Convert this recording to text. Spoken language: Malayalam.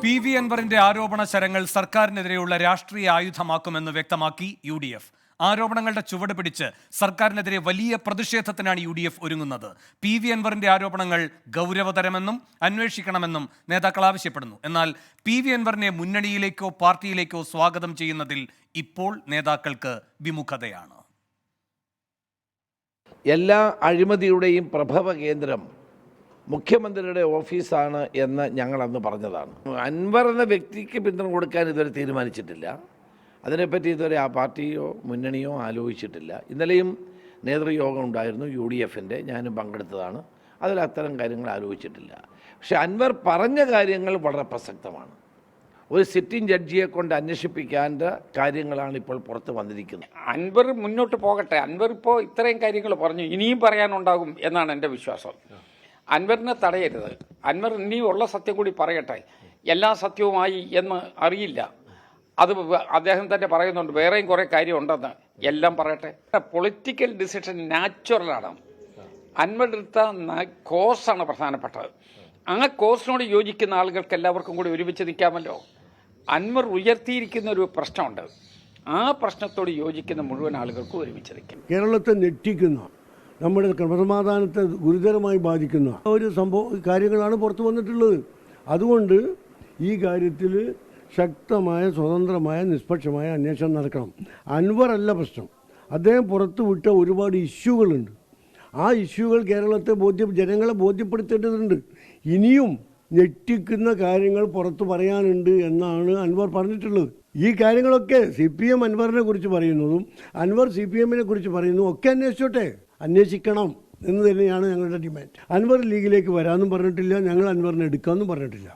പി.വി. അൻവറിന്റെ ആരോപണ ശരങ്ങൾ സർക്കാരിനെതിരെയുള്ള രാഷ്ട്രീയ ആയുധമാക്കുമെന്ന് വ്യക്തമാക്കി UDF. ആരോപണങ്ങളുടെ ചുവട് പിടിച്ച് സർക്കാരിനെതിരെ വലിയ പ്രതിഷേധത്തിനാണ് UDF ഒരുങ്ങുന്നത്. പി.വി. അൻവറിന്റെ ആരോപണങ്ങൾ ഗൗരവതരമെന്നും അന്വേഷിക്കണമെന്നും നേതാക്കൾ ആവശ്യപ്പെടുന്നു. എന്നാൽ പി.വി. അൻവറിനെ മുന്നണിയിലേക്കോ പാർട്ടിയിലേക്കോ സ്വാഗതം ചെയ്യുന്നതിൽ ഇപ്പോൾ നേതാക്കൾക്ക് വിമുഖതയാണ്. എല്ലാ അഴിമതിയുടെയും പ്രഭവ കേന്ദ്രം മുഖ്യമന്ത്രിയുടെ ഓഫീസാണ് എന്ന് ഞങ്ങൾ അന്ന് പറഞ്ഞതാണ്. അൻവർ എന്ന വ്യക്തിക്ക് പിന്തുണ കൊടുക്കാൻ ഇതുവരെ തീരുമാനിച്ചിട്ടില്ല. അതിനെപ്പറ്റി ഇതുവരെ ആ പാർട്ടിയോ മുന്നണിയോ ആലോചിച്ചിട്ടില്ല. ഇന്നലെയും നേതൃയോഗം ഉണ്ടായിരുന്നു UDFൻ്റെ, ഞാനും പങ്കെടുത്തതാണ്. അതിൽ അത്തരം കാര്യങ്ങൾ ആലോചിച്ചിട്ടില്ല. പക്ഷെ അൻവർ പറഞ്ഞ കാര്യങ്ങൾ വളരെ പ്രസക്തമാണ്. ഒരു സിറ്റിംഗ് ജഡ്ജിയെ കൊണ്ട് അന്വേഷിപ്പിക്കാൻ്റെ കാര്യങ്ങളാണ് ഇപ്പോൾ പുറത്ത് വന്നിരിക്കുന്നത്. അൻവർ മുന്നോട്ട് പോകട്ടെ. അൻവർ ഇപ്പോൾ ഇത്രയും കാര്യങ്ങൾ പറഞ്ഞു, ഇനിയും പറയാനുണ്ടാകും എന്നാണ് എൻ്റെ വിശ്വാസം. അൻവറിനെ തടയരുത്. അൻവർ ഇനിയും ഉള്ള സത്യം കൂടി പറയട്ടെ. എല്ലാ സത്യവുമായി എന്ന് അറിയില്ല, അത് അദ്ദേഹം തന്നെ പറയുന്നുണ്ട്. വേറെയും കുറേ കാര്യമുണ്ടെന്ന്. എല്ലാം പറയട്ടെ. Political decision നാച്ചുറലാണ്. അൻവർ എടുത്ത കോഴ്സാണ് പ്രധാനപ്പെട്ടത്. ആ കോഴ്സിനോട് യോജിക്കുന്ന ആളുകൾക്ക് എല്ലാവർക്കും കൂടി ഒരുമിച്ച് നിൽക്കാമല്ലോ. അൻവർ ഉയർത്തിയിരിക്കുന്ന ഒരു പ്രശ്നമുണ്ട്. ആ പ്രശ്നത്തോട് യോജിക്കുന്ന മുഴുവൻ ആളുകൾക്കും ഒരുമിച്ച് നിൽക്കും. കേരളത്തെ ഞെട്ടിക്കുന്ന, നമ്മുടെ ക്രമസമാധാനത്തെ ഗുരുതരമായി ബാധിക്കുന്ന ഒരു കാര്യങ്ങളാണ് പുറത്തു വന്നിട്ടുള്ളത്. അതുകൊണ്ട് ഈ കാര്യത്തിൽ ശക്തമായ, സ്വതന്ത്രമായ, നിഷ്പക്ഷമായ അന്വേഷണം നടക്കണം. അൻവർ അല്ല പ്രശ്നം. അദ്ദേഹം പുറത്തു വിട്ട ഒരുപാട് ഇഷ്യൂകളുണ്ട്. ആ ഇഷ്യൂകൾ കേരളത്തെ ജനങ്ങളെ ബോധ്യപ്പെടുത്തേണ്ടതുണ്ട്. ഇനിയും ഞെട്ടിക്കുന്ന കാര്യങ്ങൾ പുറത്തു പറയാനുണ്ട് എന്നാണ് അൻവർ പറഞ്ഞിട്ടുള്ളത്. ഈ കാര്യങ്ങളൊക്കെ CPM അൻവറിനെ കുറിച്ച് പറയുന്നതും അൻവർ CPMനെ കുറിച്ച് പറയുന്നതും ഒക്കെ അന്വേഷിച്ചോട്ടെ, അന്വേഷിക്കണം എന്ന് തന്നെയാണ് ഞങ്ങളുടെ ഡിമാൻഡ്. അൻവർ ലീഗിലേക്ക് വരാമെന്നും പറഞ്ഞിട്ടില്ല, ഞങ്ങൾ അൻവറിനെ എടുക്കാമെന്നും പറഞ്ഞിട്ടില്ല.